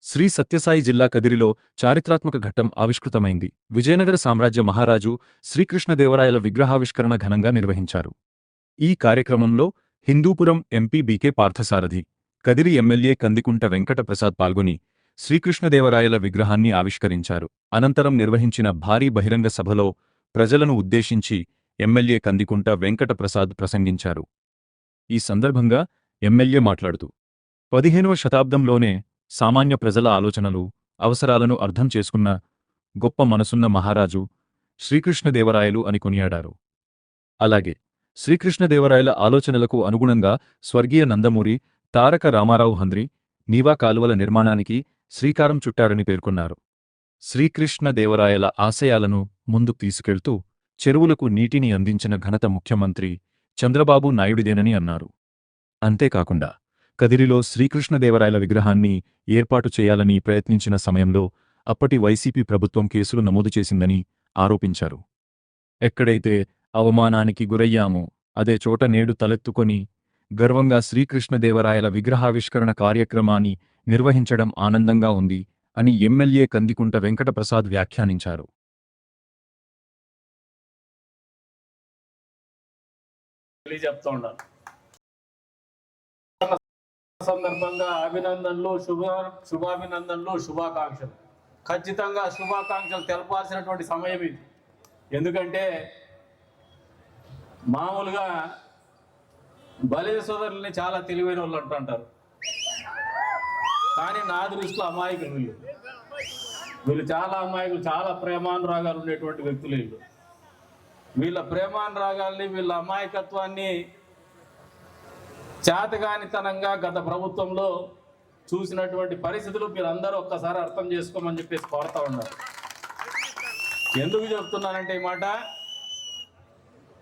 శ్రీ సత్యసాయి జిల్లా కదిరిలో చారిత్రాత్మక ఘట్టం ఆవిష్కృతమైంది. విజయనగర సామ్రాజ్య మహారాజు శ్రీకృష్ణదేవరాయల విగ్రహావిష్కరణ ఘనంగా నిర్వహించారు. ఈ కార్యక్రమంలో Hindupur MP BK Parthasarathi, Kadiri MLA Kandikunta Venkata Prasad పాల్గొని శ్రీకృష్ణదేవరాయల విగ్రహాన్ని ఆవిష్కరించారు. అనంతరం నిర్వహించిన భారీ బహిరంగ సభలో ప్రజలను ఉద్దేశించి ఎమ్మెల్యే కందికుంట వెంకట ప్రసాద్ ప్రసంగించారు. ఈ సందర్భంగా ఎమ్మెల్యే మాట్లాడుతూ 15వ శతాబ్దంలోనే సామాన్య ప్రజల ఆలోచనలు, అవసరాలను అర్థం చేసుకున్న గొప్ప మనసున్న మహారాజు శ్రీకృష్ణదేవరాయలు అని కొనియాడారు. అలాగే శ్రీకృష్ణదేవరాయల ఆలోచనలకు అనుగుణంగా స్వర్గీయ నందమూరి తారక రామారావు హంద్రి నీవా కాలువల నిర్మాణానికి శ్రీకారం చుట్టారని పేర్కొన్నారు. శ్రీకృష్ణదేవరాయల ఆశయాలను ముందుకు తీసుకెళ్తూ చెరువులకు నీటిని అందించిన ఘనత ముఖ్యమంత్రి చంద్రబాబు నాయుడిదేనని అన్నారు. అంతేకాకుండా కదిరిలో శ్రీకృష్ణదేవరాయల విగ్రహాన్ని ఏర్పాటు చేయాలని ప్రయత్నించిన సమయంలో అప్పటి వైసీపీ ప్రభుత్వం కేసులు నమోదు చేసిందని ఆరోపించారు. ఎక్కడైతే అవమానానికి గురయ్యామో అదే చోట నేడు తలెత్తుకొని గర్వంగా శ్రీకృష్ణదేవరాయల విగ్రహావిష్కరణ కార్యక్రమాన్ని నిర్వహించడం ఆనందంగా ఉంది అని ఎమ్మెల్యే కందికుంట వెంకట ప్రసాద్ వ్యాఖ్యానించారు. సందర్భంగా అభినందనలు, శుభాభినందనలు, శుభాకాంక్షలు. ఖచ్చితంగా శుభాకాంక్షలు తెలపాల్సినటువంటి సమయం ఇది. ఎందుకంటే మామూలుగా బలిజ సోదరుల్ని చాలా తెలివైన వాళ్ళు అంటుంటారు, కానీ నా దృష్టిలో అమాయకులు వీళ్ళు చాలా అమాయకులు, చాలా ప్రేమానురాగాలు ఉండేటువంటి వ్యక్తులు వీళ్ళు. వీళ్ళ ప్రేమానురాగాల్ని, వీళ్ళ అమాయకత్వాన్ని చేతగానితనంగా గత ప్రభుత్వంలో చూసినటువంటి పరిస్థితులు మీరందరూ ఒక్కసారి అర్థం చేసుకోమని చెప్పేసి కోరుతా ఉన్నారు. ఎందుకు చెప్తున్నానంటే ఈ మాట,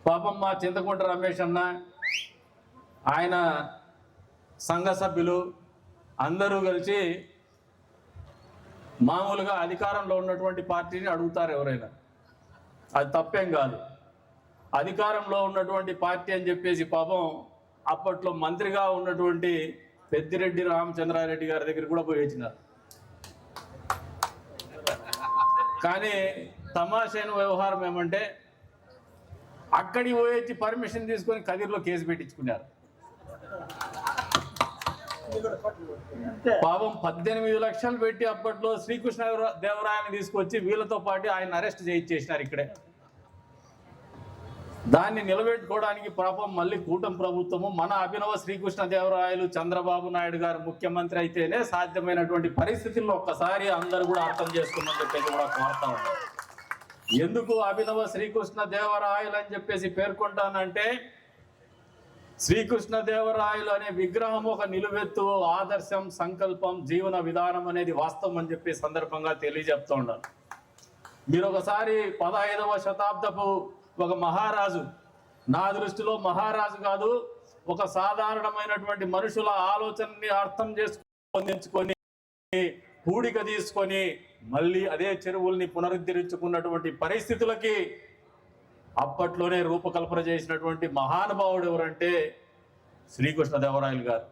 పాపం మా చింతకుంట రమేష్ అన్న, ఆయన సంఘ సభ్యులు అందరూ కలిసి మామూలుగా అధికారంలో ఉన్నటువంటి పార్టీని అడుగుతారు ఎవరైనా. అది తప్పేం కాదు. అధికారంలో ఉన్నటువంటి పార్టీ అని చెప్పేసి పాపం అప్పట్లో మంత్రిగా ఉన్నటువంటి పెద్దిరెడ్డి రామచంద్రారెడ్డి గారి దగ్గర కూడా పోయి వచ్చినారు. కానీ తమాషైన వ్యవహారం ఏమంటే అక్కడికి పోయి పర్మిషన్ తీసుకొని కదిరిలో కేసు పెట్టించుకున్నారు. పాపం 18 లక్షలు పెట్టి అప్పట్లో శ్రీకృష్ణదేవరాయని తీసుకొచ్చి వీళ్ళతో పాటు ఆయన అరెస్ట్ చేయించేసినారు ఇక్కడే. దాన్ని నిలబెట్టుకోవడానికి పాపం మళ్ళీ కూటమి ప్రభుత్వము, మన అభినవ శ్రీకృష్ణదేవరాయలు చంద్రబాబు నాయుడు గారు ముఖ్యమంత్రి అయితేనే సాధ్యమైనటువంటి పరిస్థితుల్లో ఒక్కసారి అందరూ కూడా అర్థం చేసుకోమని చెప్పేసి కూడా కోరుతా ఉన్నారు. ఎందుకు అభినవ శ్రీకృష్ణదేవరాయలు అని చెప్పేసి పేర్కొంటానంటే, శ్రీకృష్ణదేవరాయలు అనే విగ్రహం ఒక నిలువెత్తు, ఆదర్శం, సంకల్పం, జీవన విధానం అనేది వాస్తవం అని చెప్పి సందర్భంగా తెలియజెప్తూ ఉన్నారు. మీరు ఒకసారి 15వ శతాబ్దపు ఒక మహారాజు, నా దృష్టిలో మహారాజు కాదు, ఒక సాధారణమైనటువంటి మనుషుల ఆలోచనని అర్థం చేసుకొని పూడిక తీసుకొని మళ్ళీ అదే చెరువుల్ని పునరుద్ధరించుకున్నటువంటి పరిస్థితులకి అప్పట్లోనే రూపకల్పన చేసినటువంటి మహానుభావుడు ఎవరంటే శ్రీకృష్ణదేవరాయలు గారు.